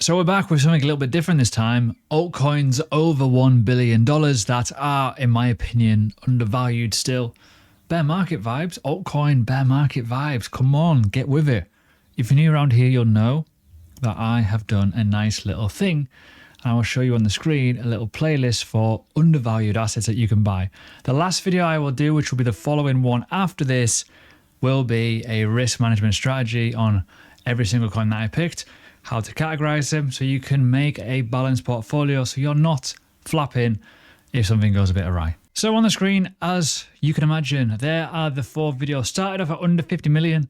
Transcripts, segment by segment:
So we're back with something a little bit different this time. Altcoins over $1 billion that are, in my opinion, undervalued still. Bear market vibes. Altcoin bear market vibes. Come on, get with it. If you're new around here, you'll know that I have done a nice little thing. And I will show you on the screen a little playlist for undervalued assets that you can buy. The last video I will do, which will be the following one after this, will be a risk management strategy on every single coin that I picked, how to categorize them so you can make a balanced portfolio so you're not flapping if something goes a bit awry. So on the screen, as you can imagine, there are the 4 videos. Started off at under 50 million,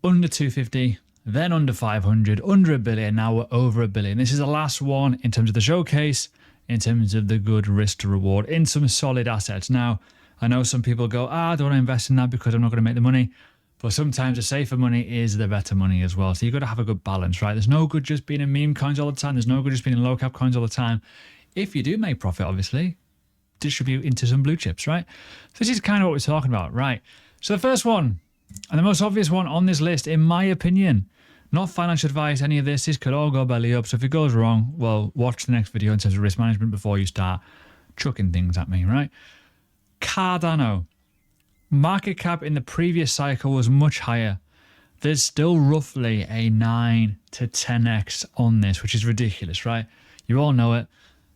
under 250, then under 500, under $1 billion, now we're over $1 billion. This is the last one in terms of the showcase, in terms of the good risk to reward in some solid assets. Now, I know some people go, I don't want to invest in that because I'm not going to make the money. But sometimes the safer money is the better money as well. So you've got to have a good balance, right? There's no good just being in meme coins all the time. There's no good just being in low cap coins all the time. If you do make profit, obviously, distribute into some blue chips, right? So this is kind of what we're talking about, right? So the first one, and the most obvious one on this list, in my opinion, not financial advice, any of this could all go belly up. So if it goes wrong, well, watch the next video in terms of risk management before you start chucking things at me, right? Cardano. Market cap in the previous cycle was much higher. There's still roughly a 9 to 10x on this, which is ridiculous, right? You all know it.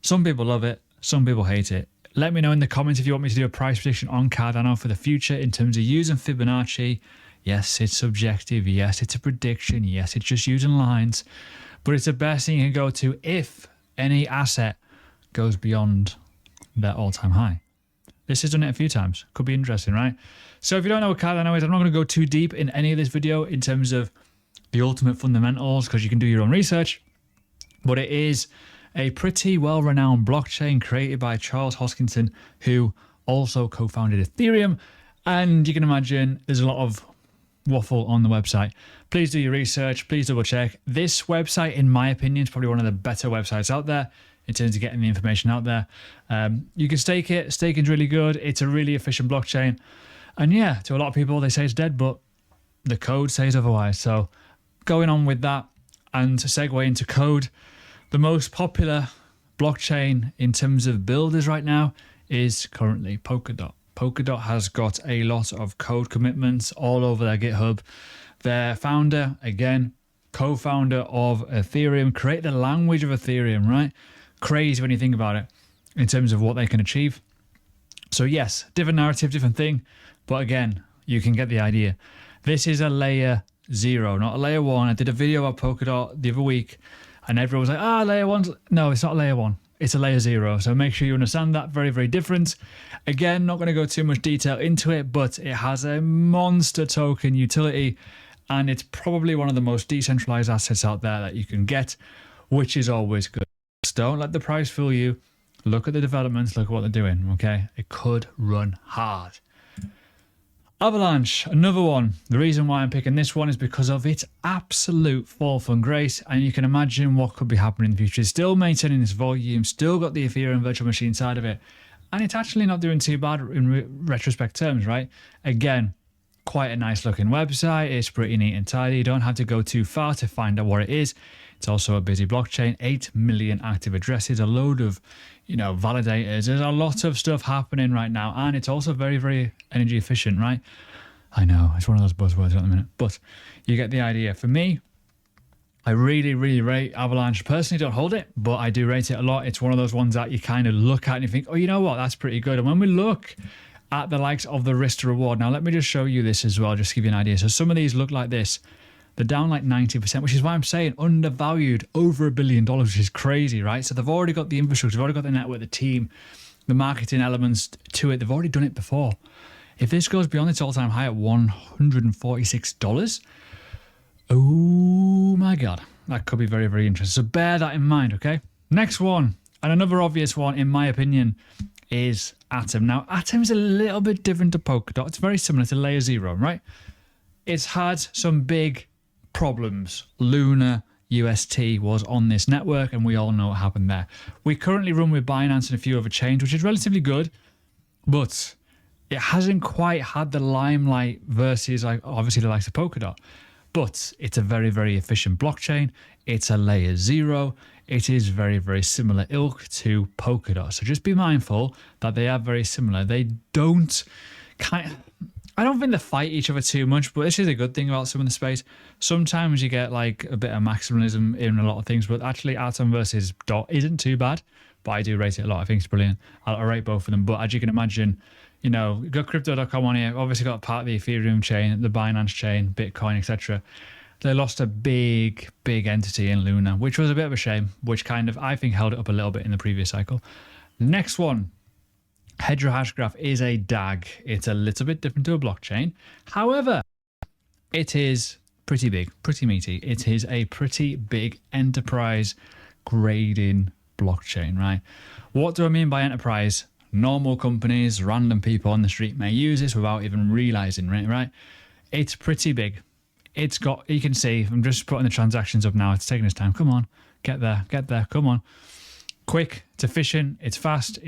Some people love it. Some people hate it. Let me know in the comments if you want me to do a price prediction on Cardano for the future in terms of using Fibonacci. Yes, it's subjective. Yes, it's a prediction. Yes, it's just using lines. But it's the best thing you can go to if any asset goes beyond their all-time high. This has done it a few times. Could be interesting, right? So if you don't know what Cardano is, I'm not going to go too deep in any of this video in terms of the ultimate fundamentals because you can do your own research. But it is a pretty well-renowned blockchain created by Charles Hoskinson, who also co-founded Ethereum. And you can imagine there's a lot of waffle on the website. Please do your research. Please double check. This website, in my opinion, is probably one of the better websites out there in terms of getting the information out there. You can stake it. Staking's really good. It's a really efficient blockchain. And yeah, to a lot of people, they say it's dead, but the code says otherwise. So going on with that and to segue into code, the most popular blockchain in terms of builders right now is currently Polkadot. Polkadot has got a lot of code commitments all over their GitHub. Their founder, again, co-founder of Ethereum, created the language of Ethereum, right? Crazy when you think about it in terms of what they can achieve. So yes, different narrative, different thing. But again, you can get the idea. This is a layer 0, not a layer 1. I did a video of Polkadot the other week and everyone was like, layer 1. No, it's not layer 1. It's a layer 0. So make sure you understand that. Very, very different. Again, not going to go too much detail into it, but it has a monster token utility and it's probably one of the most decentralized assets out there that you can get, which is always good. Don't let the price fool you. Look at the developments. Look at what they're doing. Okay, it could run hard. Avalanche, another one. The reason why I'm picking this one is because of its absolute fall from grace, and you can imagine what could be happening in the future. It's still maintaining its volume, still got the Ethereum virtual machine side of it, and it's actually not doing too bad in retrospect terms, right? Again, quite a nice looking website. It's pretty neat and tidy. You don't have to go too far to find out what it is. It's also a busy blockchain, 8 million active addresses, a load of, validators. There's a lot of stuff happening right now. And it's also very, very energy efficient, right? I know, it's one of those buzzwords at the minute, but you get the idea. For me, I really, really rate Avalanche. Personally, don't hold it, but I do rate it a lot. It's one of those ones that you kind of look at and you think, oh, you know what? That's pretty good. And when we look at the likes of the risk to reward, now let me just show you this as well, just to give you an idea. So some of these look like this. They're down like 90%, which is why I'm saying undervalued over $1 billion, which is crazy, right? So they've already got the infrastructure, they've already got the network, the team, the marketing elements to it. They've already done it before. If this goes beyond its all-time high at $146, oh my God, that could be very, very interesting. So bear that in mind, okay? Next one, and another obvious one, in my opinion, is Atom. Now, Atom is a little bit different to Polkadot. It's very similar to Layer 0, right? It's had some big problems. Luna UST was on this network and we all know what happened there. We currently run with Binance and a few other chains, which is relatively good, but it hasn't quite had the limelight versus like obviously the likes of Polkadot. but it's a very, very efficient blockchain. It's a layer 0. It is very, very similar ilk to Polkadot. So just be mindful that they are very similar. They don't I don't think they fight each other too much, but this is a good thing about some of the space. Sometimes you get like a bit of maximalism in a lot of things, but actually Atom versus Dot isn't too bad, but I do rate it a lot. I think it's brilliant. I rate both of them, but as you can imagine, you know, you've got crypto.com on here, obviously got part of the Ethereum chain, the Binance chain, Bitcoin, etc. They lost a big, big entity in Luna, which was a bit of a shame, which kind of, I think, held it up a little bit in the previous cycle. Next one. Hedera Hashgraph is a DAG. It's a little bit different to a blockchain. However, it is pretty big, pretty meaty. It is a pretty big enterprise grading blockchain, right? What do I mean by enterprise? Normal companies, random people on the street may use this without even realizing, right? It's pretty big. It's got, you can see, I'm just putting the transactions up now. It's taking its time. Come on, get there, come on. Quick, it's efficient, it's fast,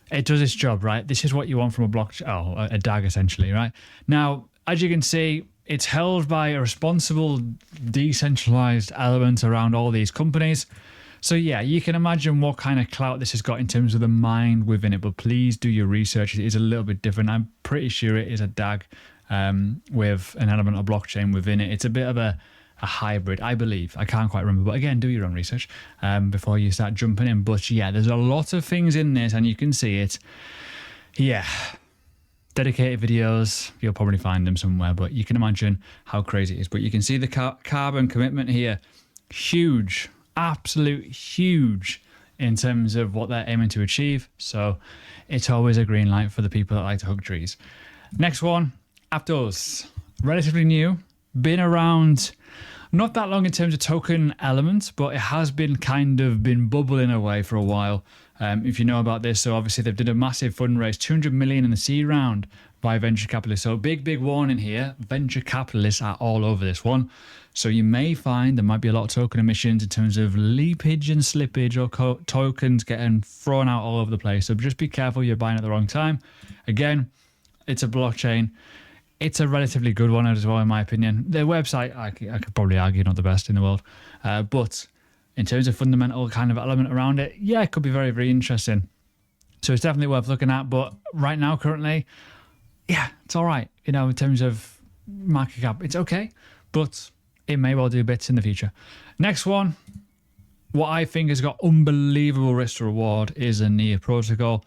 it does its job, right? This is what you want from a blockchain, a DAG essentially, right? Now, as you can see, it's held by a responsible, decentralized element around all these companies. So yeah, you can imagine what kind of clout this has got in terms of the mind within it, but please do your research. It is a little bit different. I'm pretty sure it is a DAG with an element of blockchain within it. It's a bit of a hybrid, I believe. I can't quite remember, but again, do your own research before you start jumping in. But yeah, there's a lot of things in this and you can see it. Yeah, dedicated videos, you'll probably find them somewhere, but you can imagine how crazy it is. But you can see the carbon commitment here, huge, absolute huge in terms of what they're aiming to achieve. So it's always a green light for the people that like to hug trees. Next one, Aptos, relatively new, been around not that long in terms of token elements, but it has been been bubbling away for a while. If you know about this, so obviously they've did a massive fundraise, 200 million in the seed round by venture capitalists. So big warning here, venture capitalists are all over this one. So you may find there might be a lot of token emissions in terms of leakage and slippage or tokens getting thrown out all over the place. So just be careful you're buying at the wrong time. Again, it's a blockchain. It's a relatively good one as well, in my opinion. Their website, I could probably argue, not the best in the world. But in terms of fundamental kind of element around it, yeah, it could be very, very interesting. So it's definitely worth looking at. But right now, currently, yeah, it's all right. You know, in terms of market cap, it's okay. But it may well do bits in the future. Next one, what I think has got unbelievable risk to reward is a Near protocol.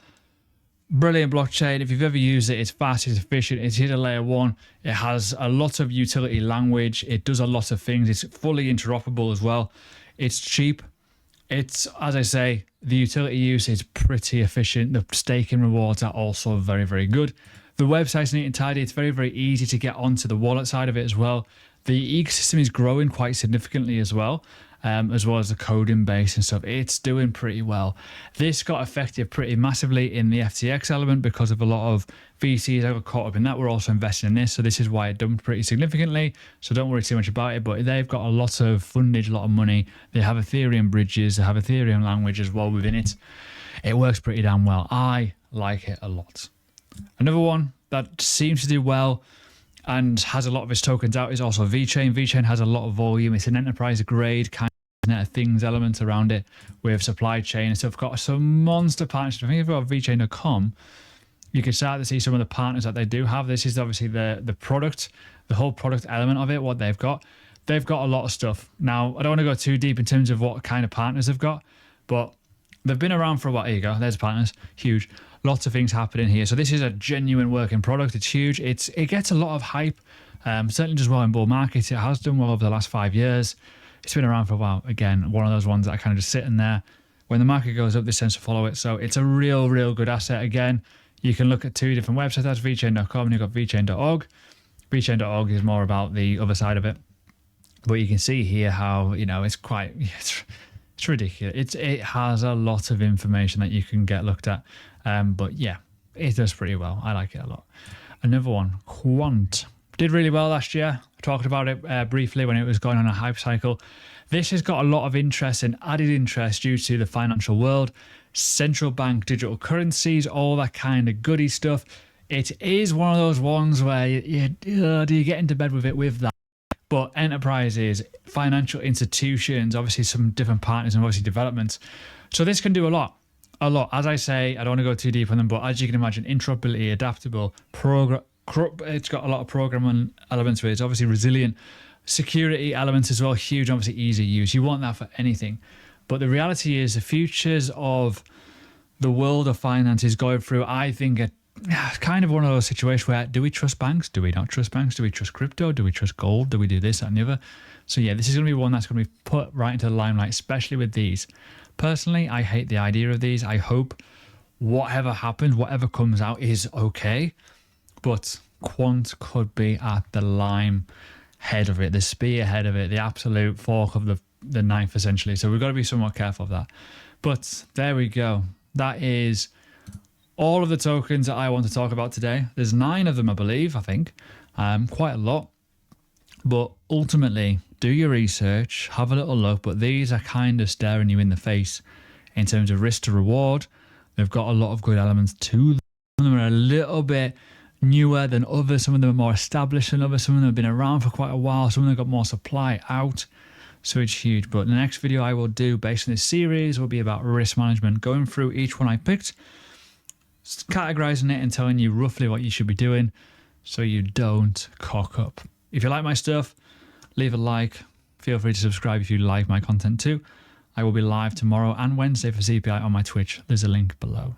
Brilliant blockchain. If you've ever used it, it's fast, it's efficient, it's hit a layer 1. It has a lot of utility language. It does a lot of things. It's fully interoperable as well. It's cheap. It's, as I say, the utility use is pretty efficient. The staking rewards are also very, very good. The website's neat and tidy. It's very, very easy to get onto the wallet side of it as well. The ecosystem is growing quite significantly as well as the coding base and stuff. It's doing pretty well. This got affected pretty massively in the FTX element because of a lot of VCs that got caught up in that. We're also investing in this, so this is why it dumped pretty significantly. So don't worry too much about it, but they've got a lot of fundage, a lot of money. They have Ethereum bridges, they have Ethereum language as well within it. It works pretty damn well. I like it a lot. Another one that seems to do well and has a lot of its tokens out is also VeChain. VeChain has a lot of volume. It's an enterprise grade kind of Internet of Things element around it with supply chain and stuff. Got some monster partnerships. I think if you go to VeChain.com, you can start to see some of the partners that they do have. This is obviously the product, the whole product element of it, what they've got. They've got a lot of stuff. Now, I don't want to go too deep in terms of what kind of partners they've got, but they've been around for a while. Here you go. There's partners. Huge. Lots of things happening here. So this is a genuine working product. It's huge. It gets a lot of hype. Certainly does well in bull markets. It has done well over the last 5 years. It's been around for a while. Again, one of those ones that I kind of just sit in there. When the market goes up, this tends to follow it. So it's a real good asset. Again, you can look at two different websites. That's VeChain.com and you've got VeChain.org. VeChain.org is more about the other side of it. But you can see here how, you know, it's quite... It's ridiculous. It has a lot of information that you can get looked at. But yeah, it does pretty well. I like it a lot. Another one, Quant. Did really well last year. I talked about it briefly when it was going on a hype cycle. This has got a lot of interest and added interest due to the financial world, central bank digital currencies, all that kind of goody stuff. It is one of those ones where do you get into bed with it with that? But enterprises, financial institutions, obviously some different partners and obviously developments. So this can do a lot. As I say, I don't want to go too deep on them, but as you can imagine, interoperability, adaptable, it's got a lot of programming elements to it. It's obviously resilient. Security elements as well, huge, obviously easy use. You want that for anything. But the reality is the futures of the world of finance is going through, I think, kind of one of those situations where do we trust banks? Do we not trust banks? Do we trust crypto? Do we trust gold? Do we do this, that, and the other? So yeah, this is going to be one that's going to be put right into the limelight, especially with these. Personally, I hate the idea of these. I hope whatever happens, whatever comes out is okay. But Quant could be at the lime head of it, the spearhead of it, the absolute fork of the knife, essentially. So we've got to be somewhat careful of that. But there we go. That is all of the tokens that I want to talk about today. There's 9 of them, I believe, I think. Quite a lot. But ultimately, do your research, have a little look. But these are kind of staring you in the face in terms of risk to reward. They've got a lot of good elements to them. Some of them are a little bit newer than others. Some of them are more established than others. Some of them have been around for quite a while. Some of them have got more supply out. So it's huge. But the next video I will do based on this series will be about risk management, going through each one I picked, categorizing it and telling you roughly what you should be doing so you don't cock up. If you like my stuff, leave a like. Feel free to subscribe if you like my content too. I will be live tomorrow and Wednesday for CPI on my Twitch. There's a link below.